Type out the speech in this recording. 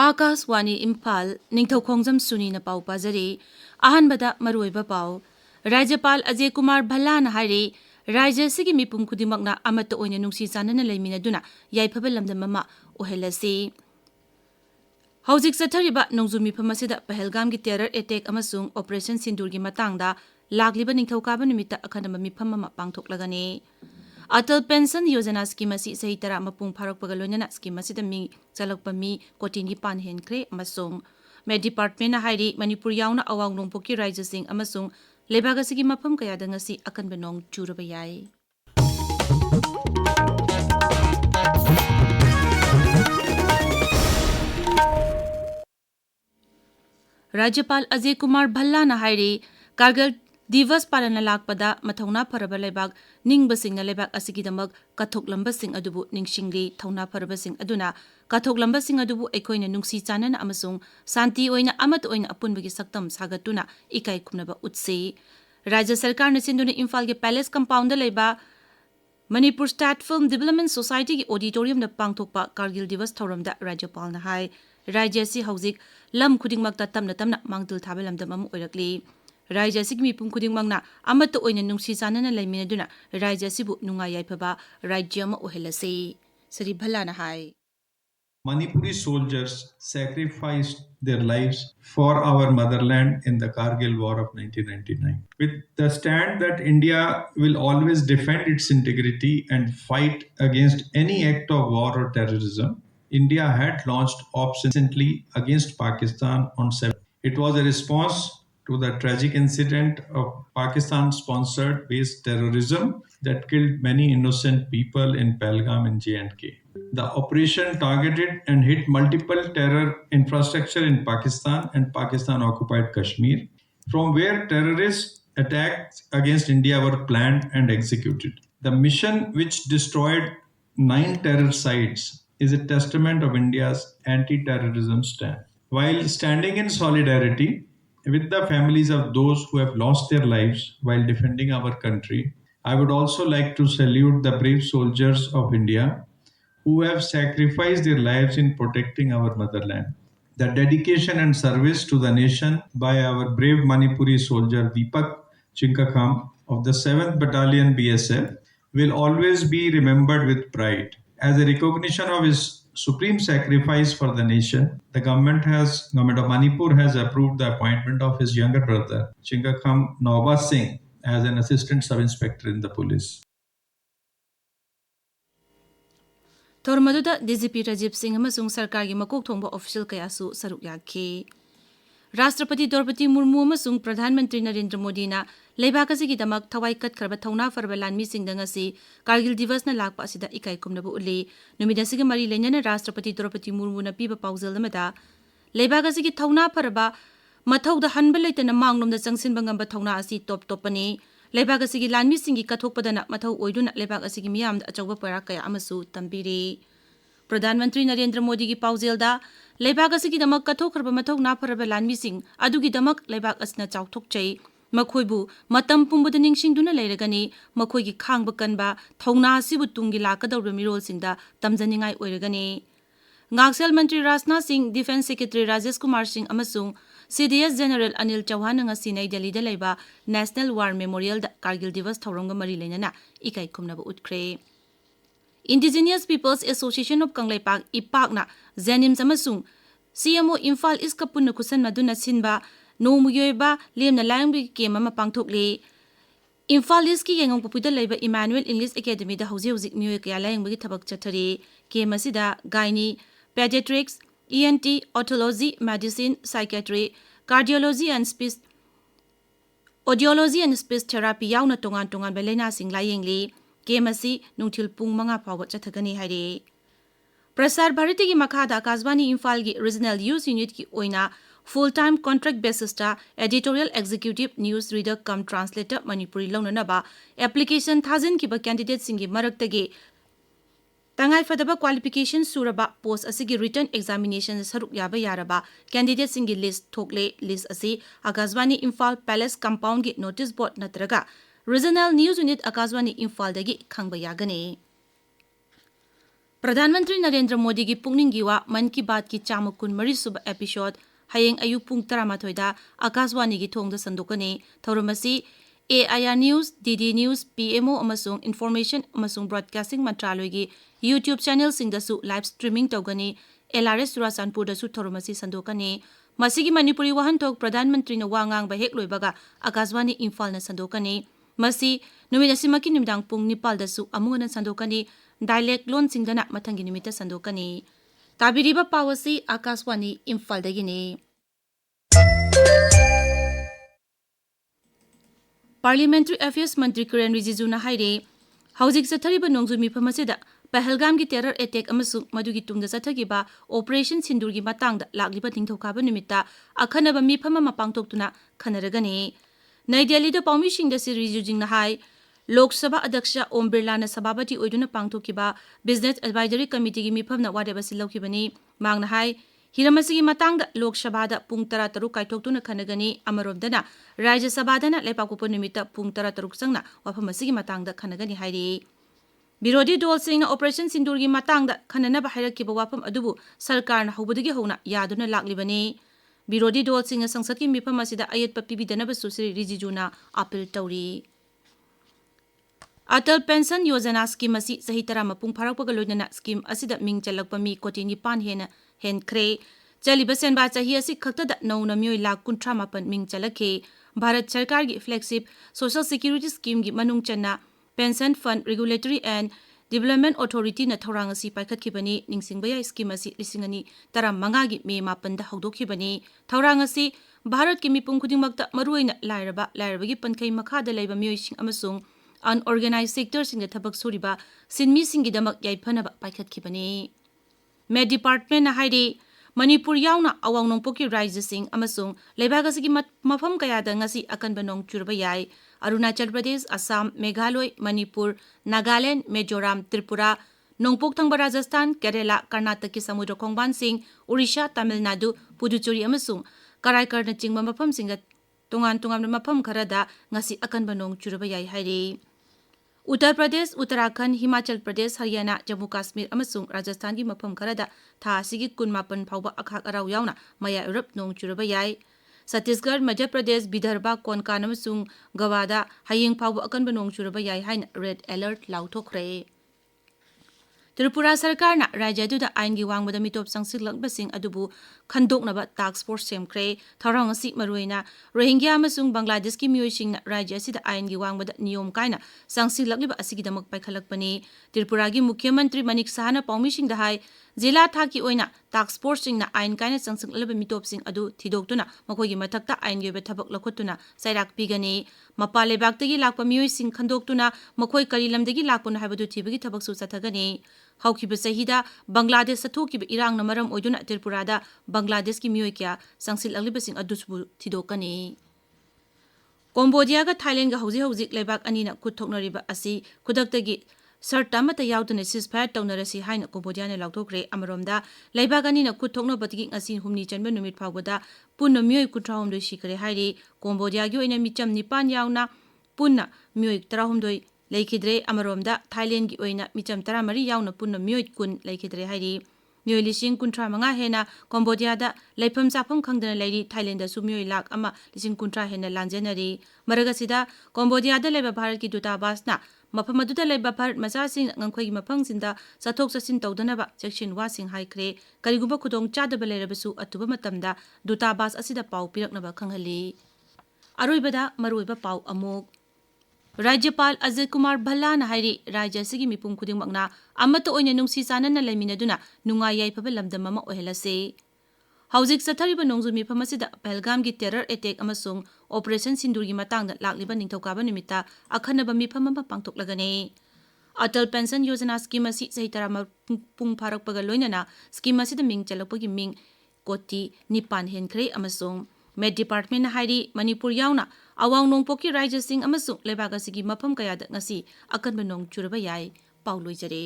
Akaswani Imphal Ningthoukhongjam Suni na pau pazari ahanbada maruiba pau Rajapal Ajay Kumar Bhalana hairi Rajya sigi mipum kudimakna amata oina nungsi sanana laiminaduna yaiphabal lamdam mama ohelasi Hauzik sathariba nongzu mipam asida Pahalgam gi terror attack amasung Operation Sindur gi matangda lagliba ningthaukaba numita akhanama mipam mama pangthoklagani Atal Pension Yojana scheme asi sahi tara mapung pharok pagaloina scheme asida mi chalakpa mi kotini pan henkre amasung me department na hairi Manipur yauna awang nongpoki Rajya sing amasung lebaga sigi mapam kaya da ngasi akan benong churaba yai Rajapal Ajay Kumar Bhalana hairi Kargil Divas Palana lakpada mathauna paraba lebak ningbasing na lebak asigidamak kathoklambasing adubu ningsingli thauna parabasing aduna kathoklambasing adubu ekoina nungsi chanana amasung santi oina amat oina apunbagi saktam sagatuna ikai khumnaba utse Rajya Sarkar na sinduna Imphal ge Palace Compound da leba Manipur State Film Development Society ki auditorium da pangthokpa Kargil Divas thoramda Rajapal na hai Rajya si hauzik lam khudingmakta tamna mangdul thabelam damam oirakli Rajya sigmi pum kuding mangna amata oina nungsi sanana laiminaduna Rajya sibu nunga yaipaba Rajya ma ohelase Sri Bhalana hai Manipuri soldiers sacrificed their lives for our motherland in the Kargil War of 1999. With the stand that India will always defend its integrity and fight against any act of war or terrorism, India had launched Operation against Pakistan on 7. It was a response to the tragic incident of Pakistan-sponsored based terrorism that killed many innocent people in Pahalgam in J&K. The operation targeted and hit multiple terror infrastructure in Pakistan and Pakistan-occupied Kashmir, from where terrorist attacks against India were planned and executed. The mission, which destroyed 9 terror sites, is a testament of India's anti-terrorism stand. While standing in solidarity with the families of those who have lost their lives while defending our country, I would also like to salute the brave soldiers of India who have sacrificed their lives in protecting our motherland. The dedication and service to the nation by our brave Manipuri soldier Deepak Chinkakham of the 7th Battalion BSF will always be remembered with pride. As a recognition of his supreme sacrifice for the nation, the government of Manipur has approved the appointment of his younger brother, Chinkakham Nawaz Singh, as an assistant sub-inspector in the police. Thormaduda DGP Rajiv Singh amasung sarkar gi makok thongba official kaya su saruk yakhi Rashtrapati Draupadi Murmu amasung Pradhan Mantri Narendra Modi na leibak asigi damak thawai kat kharba thauna farba lanmi sing dangasi Kargil Divas na lakpa asida ikai kumnabu uli numida sigi mari lenyana Rashtrapati Draupadi Murmu na piba pauzal namada leibak asigi thauna farba mathau da hanba leitana mangnom da changsin bangamba thauna asi top topani leibak asigi lanmi singi kathokpadana mathau oiduna leibak asigi miyam da achawba para kaya amasu tambiri Pradhan Mantri Narendra Modi gi pauzelda leibak asigi damak kathokharba mathau na faraba lanmi sing adugi damak leibak asna chauthokchai makhoibu matam pumbuda ningsingduna leiragani makhoigi khangba kanba thauna asibu tungi lakadawra mirol singda tamjaningai oiragani Ngaksel Mantri Rajnath Singh Defense Secretary Rajesh Kumar Singh amasung CDS General Anil Chauhan ngasi Nai Delhi da leiba National War Memorial da Kargil Divas thawrongga mari leinana ikai khumnaba utkre Indigenous Peoples Association of Kanglaipak Ipakna Zenim amasung CMO Imphal is kapuna kusan maduna sinba no muyoiba lemna layangbi kema mapangthokle Imphal is ki yengong popuda leiba Emmanuel English Academy da hauzi hauzik myoy kaya layangbi thabak chathari kema sida gynae pediatrics ENT otology medicine psychiatry cardiology and speech audiology and speech therapy yauna tongan belaina sing layengli kemasi nungthil pung manga phawa chathagani haire Prasar Bharati gi makhada Akashvani Imphal gi regional news unit ki oina full time contract basis ta editorial executive newsreader cum translator Manipuri launanaba application thazin ki ba candidate singi marakta gi tangai fadaba qualification suraba post asigi written examination saruk yaba yaraba candidate singi list thokle list asi Akashvani Imphal Palace compound gi notice board natraga regional news unit Akashvani Imphal dagi khangba yagane प्रधानमंत्री नरेंद्र मोदी की पुंगनिंगी वा मन की बात की चाम कुन मरी सुब एपिसोड हयेंग अयु पुंग 13 आकाशवाणी की थोंग संदोकने थौरमसी AIR news DD news PMO अमसुंग इन्फॉर्मेशन अमसुंग ब्रॉडकास्टिंग मंत्रालय की यूट्यूब चैनल सिंगदसु लाइव स्ट्रीमिंग तौगनी LRS चुराचानपुर दसु थौरमसी संदोकने मसीगी मणिपुरी वहनथोक प्रधानमंत्री न वांगांग बहेक लोइबगा आकाशवाणी इम्फाल न संदोकने मसी नुमित असिमकी निमदांग पुंग 9 दसु अमुगन संदोकने डायलेक्ट लोन सिंगदना मथंगी निमित्त संदोकने ताबिरिबा पावसी आकाशवाणी इम्फाल दगिने पार्लियामेंट्री अफेयर्स मंत्री किरेन रिजिजूना हाइरे हौजिक चथरिबा नोंजु मिफम असिदा पहलगाम की टेरर अटैक अमसु मदुगी तुंगदा चथगिबा ऑपरेशन सिंदूरगी मातांगदा लाग्लिबा निंगथौखाबा निमित्ता अखनबा मिफम अमा पांगथोक्तुना खनरगने नई दिल्लीदा पाउमिसिंगदा सि रिजिजूजिंगना हाइ लोक सभा अध्यक्ष ओम बिरला सभापति ओइदुना पांगथोकिबा बिजनेस एडवाइजरी कमिटी की मिफमना वारेबसि लौखिबनी मांगना हाइ हिरमसिगी मातांगदा लोक सभादा पुंग 13 काइथोक्तुना खनगनी अमरोमदना राज्य सभादना लेपाकुपो निमित्त पुंग 13 संगना वाफमसिगी मातांगदा खनगनी हाइरि विरोधी दल ऑपरेशन सिंदूर की मातांगदा खननबा हाइरकिबा वाफम अदुबु सरकारना हौबदगी हौना यादुना लाक्लिबनी विरोधी दल संसद की मिफम असिदा अयेतपा पिबिदनबसु श्री रिजिजूना अपील तौरी अटल पेंशन योजना स्कीम असी सही तरह मपुंग फारकपगा लोइनना स्कीम असिदा मिंग चलकपा मी कोटी 9 हेनख्रे चलिबा सेनबा चाही असी खक्तदा नौना मियोय लाख 59 मिंग चलखे भारत सरकार की फ्लैगशिप सोशल सिक्योरिटी स्कीम की मनुंग चन्ना pension fund regulatory and development authority न थौरांग असी पाइखतखिबनी निंगसिंगबया स्कीम असी 2015 की मे 9 हौदोखिबनी थौरांग असी भारत की मिपुंग खुदिंगमक्ता मरुइना लायरबगी पनखै मखादा लैबा मियोयसिंग अमसुंग अनऑर्गेनाइज्ड सेक्टर सिंग थबक सुरिबा सिनमी सिंगिदमक याइफनबा पाइखतखिबनी मेड डिपार्टमेंट हाइरे मणिपुर यावना अवांग नोंपोकी राज्यसिंग अमसुंग लेबागसिगी मफम कयादा ngasi अकनबा नोंग चुरबा याइ अरुणाचल प्रदेश असम मेघालय मणिपुर नागालैंड मिजोरम त्रिपुरा नोंपोक थंगबा राजस्थान केरला कर्नाटक की समुद्र खोंगबान सिंह उड़ीसा तमिलनाडु पुदुचेरी अमसुंग कराईकरना चिंगबा मफम सिंग तोंगान तोंगान मफम खरदा ngasi अकनबा नोंग चुरबा याइ हाइरे उत्तर प्रदेश उत्तराखंड हिमाचल प्रदेश हरियाणा जम्मू काश्मीर अमसुंग राजस्थान की मफम खरदा था सिगी 19 फाउबा अखाक अराउ यावना मया यूरोप नोंग चुरबा याइ छत्तीसगढ़ मध्य प्रदेश विदर्भ कोनकान अमसुंग गवादा हयेंग फाउबा अकनबा नोंग चुरबा याइ हाइना रेड अलर्ट लाउथोखरे त्रिपुरा सरकार राज्य आईन की वांगबदा मिटोप संसिलकबसिंग अदुबु खंदोकनबा टास्क फोर्स सेमख्रे थौरांग असि मरुइना रोहिंग्या अमसुंग बांग्लादेश की मियोइसिंग राज्य असिदा आईन की वांगबदा नियम कायना संसिलकलिबा असिगिदमक पाइखलकपनी त्रिपुरा की मुख्यमंत्री मनिक साहना पाउमिसिंग हाइ जिला थाकी ओइना टास्क फोर्स सिंगना आईन कायना संसिलकलिबा मिटोपसिंग अदु थिदोक्तुना मखोगी मथक्ता आईन गे थबक लखोतुना सैराक पिगनी मपा लेबाक्तगी लाकपा मियोइसिंग खंदोक्तुना मखोई करी लमदगी लाकपुन हाइबदु थिबगी थबक सु चथगनी हौखिबा चहिदा बांग्लादेश सथोकिबा इरांगना मरम ओइदुना त्रिपुरादा बांग्लादेश की मियोय क्या संसिलकलिबसिंग अदुसबु थिदोकनी कंबोडिया का थाईलैंड का हौजिक लेबाक अनीना खुथोकनरिबा असि खुदक्तगी सर्ता मत याउदने सिजफायर तौनरसी हाइना कंबोडिया ने लाउथोक्रे अमरोमदा लेबाक अनीना खुथोकनबदगी ngasi humni chanba numit phawbada punna miyoy 19 sikre hairi Cambodia की ओइना मिचम 9 याउना पुन्ना मियोय 13 लेखिद्रे अमरोमदा थाईलैंड की ओइना मिचम 13 याउना पुन्ना मियोय 10 लेखिद्रे हाइरि मियोय 35 हेना कंबोडियादा लेफम चाफम खंगदना लेरी थाईलैंड सु मियोय लाख अमा 50 हेना लांजेनरी मरगसिदा कंबोडियादा लेबा भारत की दूतावासना मफम अदुदा लेबा भारत मचासिंग ngangkhoi मफंगसिंदा चथोक चसिन तौदनबा सेक्शन वासिंग हाइख्रे करिगुबा खुदोंग चादबा लेरबसु अतुबा मतमदा दूतावास असिदा पाउ पिरकनबा खंगहली अरोइबदा मरोइबा पाउ अमुक राज्यपाल अजय कुमार भल्ला हाइरि राज्य सिगी मिपुम खुदिंगमकना अमत ओइना नुंसी चानना लेमिनदुना नुंगा याइफबा लमदम अमा ओहेलसे हौजिक चथरिबा नोंजु मिफम असिदा पहलगाम की टेरर अटैक अमसुंग ऑपरेशन सिंदूर की मातांगदा लाक्लिबा निंगथौकाबा निमित्ता अखनबा मिफम अमा पांगथोकलगने अटल पेंशन योजना स्कीम असी सही तरह पुंग फारकपगा लोइनना स्कीम असिदा मिंग चलकपगी मिंग कोटी 9 हेनख्रे अमसुंग मेड डिपार्टमेंट हाइरि मणिपुर यावना अवांग नोंपोकी राज्यसिंग अमसुंग लेबाक असिगी मफम कयादा ngasi अकनबा नोंग चुरबा याइ पाउ लोइजरे